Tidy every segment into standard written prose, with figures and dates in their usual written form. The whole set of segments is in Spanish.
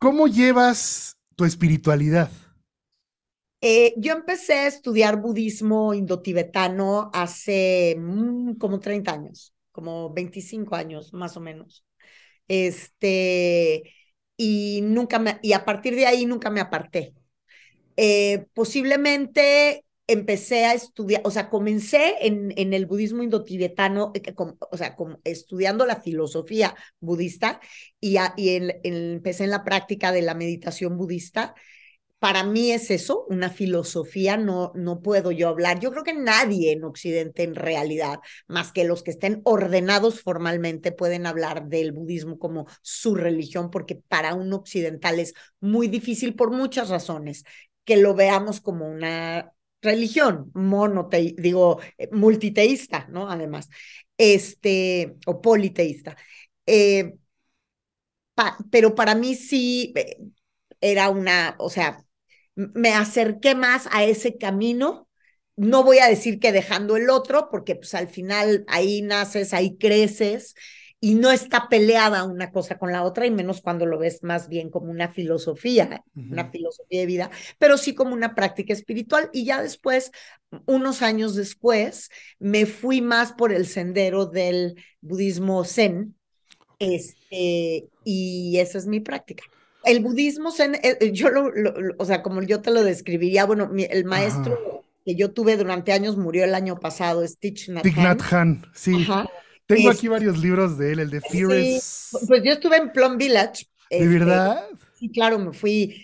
¿Cómo llevas tu espiritualidad? Yo empecé a estudiar budismo indotibetano hace como 30 años, como 25 años más o menos. Este, y a partir de ahí nunca me aparté. Posiblemente empecé a estudiar, o sea, comencé en el budismo indotibetano, o sea, estudiando la filosofía budista empecé en la práctica de la meditación budista. Para mí es eso, una filosofía, no puedo yo hablar. Yo creo que nadie en Occidente en realidad, más que los que estén ordenados formalmente, pueden hablar del budismo como su religión, porque para un occidental es muy difícil por muchas razones que lo veamos como una religión multiteísta, ¿no? Además, o politeísta. Eh, pero para mí sí era o sea, me acerqué más a ese camino. No voy a decir que dejando el otro, porque pues al final ahí naces, ahí creces y no está peleada una cosa con la otra, y menos cuando lo ves más bien como una Ujú. filosofía de vida, pero sí como una práctica espiritual. Y ya después, unos años después, me fui más por el sendero del budismo zen, y esa es mi práctica. El budismo zen, yo o sea, como yo te lo describiría, bueno, el maestro Ajá. que yo tuve durante años murió el año pasado, es Thich Nhat Thich Nhat Hanh. Hanh, sí. Ajá. Tengo Es, aquí varios libros de él, el de Fear sí, is... pues yo estuve en Plum Village, ¿De verdad? sí, claro,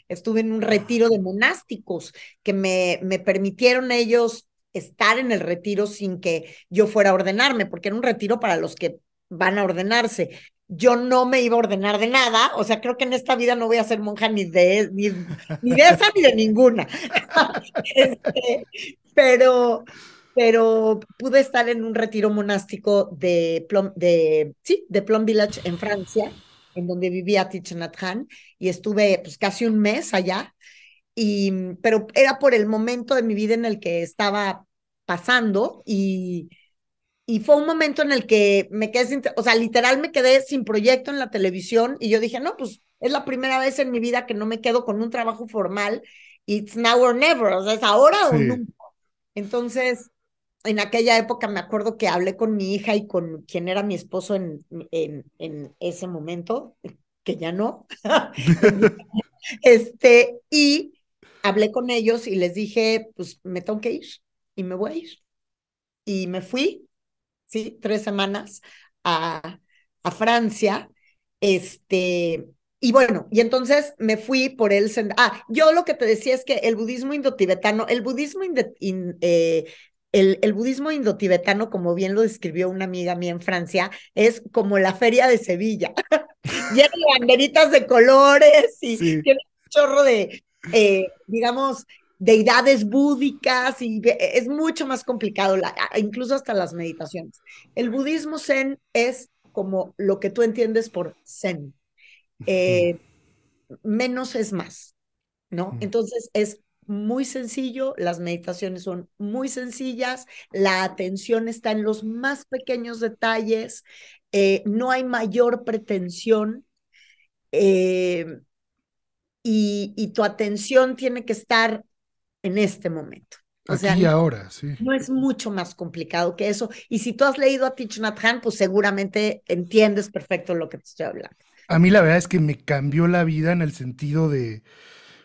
estuve en un retiro de monásticos que me permitieron ellos estar en el retiro sin que yo fuera a ordenarme, porque era un retiro para los que van a ordenarse. Yo no me iba a ordenar de nada, o sea, creo que en esta vida no voy a ser monja ni de esa ni de ninguna. Este, pero, pero pude estar en un retiro monástico sí, de Plum Village en Francia, en donde vivía Thich Nhat Hanh, y estuve pues casi un mes allá, pero era por el momento de mi vida en el que estaba pasando, y fue un momento en el que me quedé o sea, literal me quedé sin proyecto en la televisión, y yo dije, no, pues es la primera vez en mi vida que no me quedo con un trabajo formal, it's now or never, o sea, es ahora o Sí. nunca. Entonces, en aquella época me acuerdo que hablé con mi hija y con quien era mi esposo en ese momento, que ya no. Y hablé con ellos y les dije, pues me tengo que ir y me voy a ir. Y me fui, sí, 3 semanas a, a Francia. Y bueno, y entonces me fui por yo lo que te decía es que el budismo indotibetano, el budismo indotibetano, como bien lo describió una amiga mía en Francia, es como la feria de Sevilla, llena de banderitas de colores y Sí. tiene un chorro de, digamos, deidades búdicas, y es mucho más complicado, incluso hasta las meditaciones. El budismo zen es como lo que tú entiendes por zen. Eh, Menos es más, ¿no? Entonces es muy sencillo, las meditaciones son muy sencillas, la atención está en los más pequeños detalles, no hay mayor pretensión, eh, y tu atención tiene que estar en este momento. O sea, Aquí y ahora, sí. no es mucho más complicado que eso. Y si tú has leído a Thich Nhat Hanh, pues seguramente entiendes perfecto lo que te estoy hablando. A mí la verdad es que me cambió la vida en el sentido de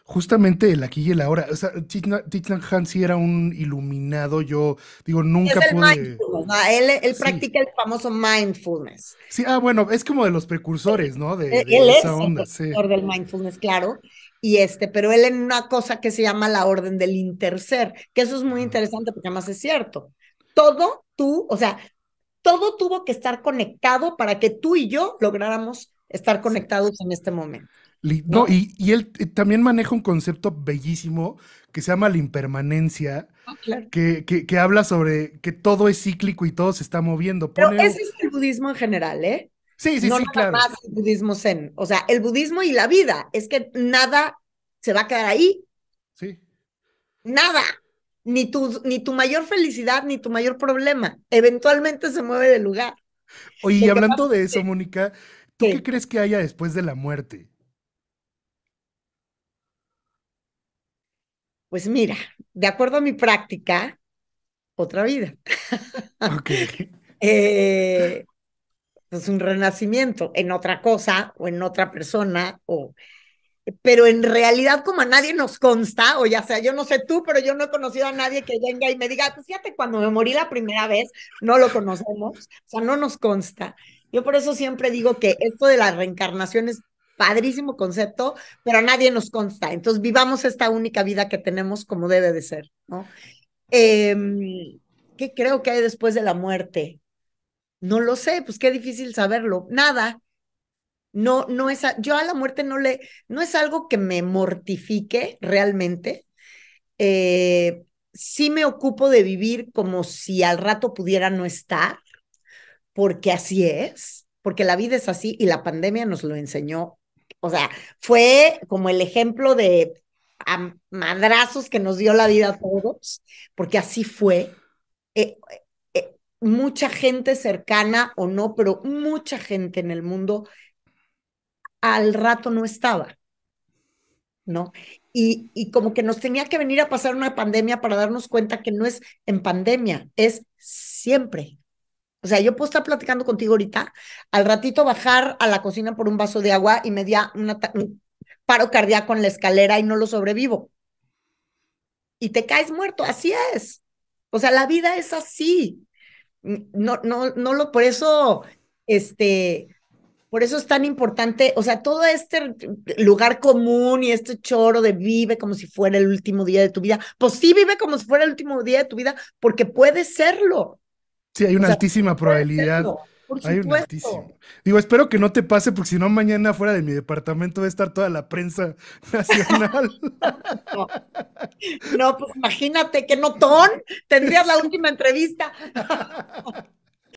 justamente el aquí y el ahora. O sea, Thich Nhat Hanh sí era un iluminado. Yo digo, Es nunca el pude. mindfulness, ¿no? Él Sí, practica el famoso mindfulness. sí, bueno, es como de los precursores, ¿no? Él De esa es el onda, sí. profesor del mindfulness, claro, pero él en una cosa que se llama la orden del interser, que eso es muy interesante porque además es cierto. O sea, todo tuvo que estar conectado para que tú y yo lográramos estar Sí. conectados en este momento, No, ¿no? y él también maneja un concepto bellísimo que se llama la impermanencia, Ah, claro. que habla sobre que todo es cíclico y todo se está moviendo. Pero Pone. ese es el budismo en general, ¿eh? Sí, sí, No sí, nada claro. más el budismo zen. O sea, el budismo y la vida, es que nada se va a quedar ahí, Sí. nada. Ni tu mayor felicidad, ni tu mayor problema. Eventualmente se mueve de lugar. Oye, y Lo que pasa hablando de es eso, Mónica, ¿tú qué que, crees que haya después de la muerte? Pues mira, de acuerdo a mi práctica, otra vida. Ok. Eh, pues un renacimiento en otra cosa o en otra persona, pero en realidad como a nadie nos consta, o ya sea, yo no sé tú, pero yo no he conocido a nadie que venga y me diga, pues fíjate, cuando me morí la primera vez, no lo conocemos, o sea, no nos consta. Yo por eso siempre digo que esto de la reencarnación es padrísimo concepto, pero a nadie nos consta. Entonces vivamos esta única vida que tenemos como debe de ser, ¿no? Eh, ¿Qué creo que hay después de la muerte? No lo sé, pues qué difícil saberlo. Nada, no, no es, yo a la muerte no es algo que me mortifique realmente. Eh, sí me ocupo de vivir como si al rato pudiera no estar, porque así es, porque la vida es así y la pandemia nos lo enseñó. O sea, fue como el ejemplo de a madrazos que nos dio la vida a todos, porque así fue. Mucha gente cercana o no, pero mucha gente en el mundo al rato no estaba, ¿no? Y como que nos tenía que venir a pasar una pandemia para darnos cuenta que no es en pandemia, es siempre. O sea, yo puedo estar platicando contigo ahorita, al ratito bajar a la cocina por un vaso de agua y me da un paro cardíaco en la escalera y no lo sobrevivo. Y te caes muerto, así es. O sea, la vida es así. No, no, no lo, este, por eso es tan importante, o sea, todo este lugar común y este choro de vive como si fuera el último día de tu vida, pues sí vive como si fuera el último día de tu vida, porque puede serlo, Sí, hay o una sea, altísima puede probabilidad. serlo, por Hay una altísima. supuesto. Digo, espero que no te pase, porque si no, mañana fuera de mi departamento va a estar toda la prensa nacional. No, no, pues imagínate qué notón, tendrías la última entrevista.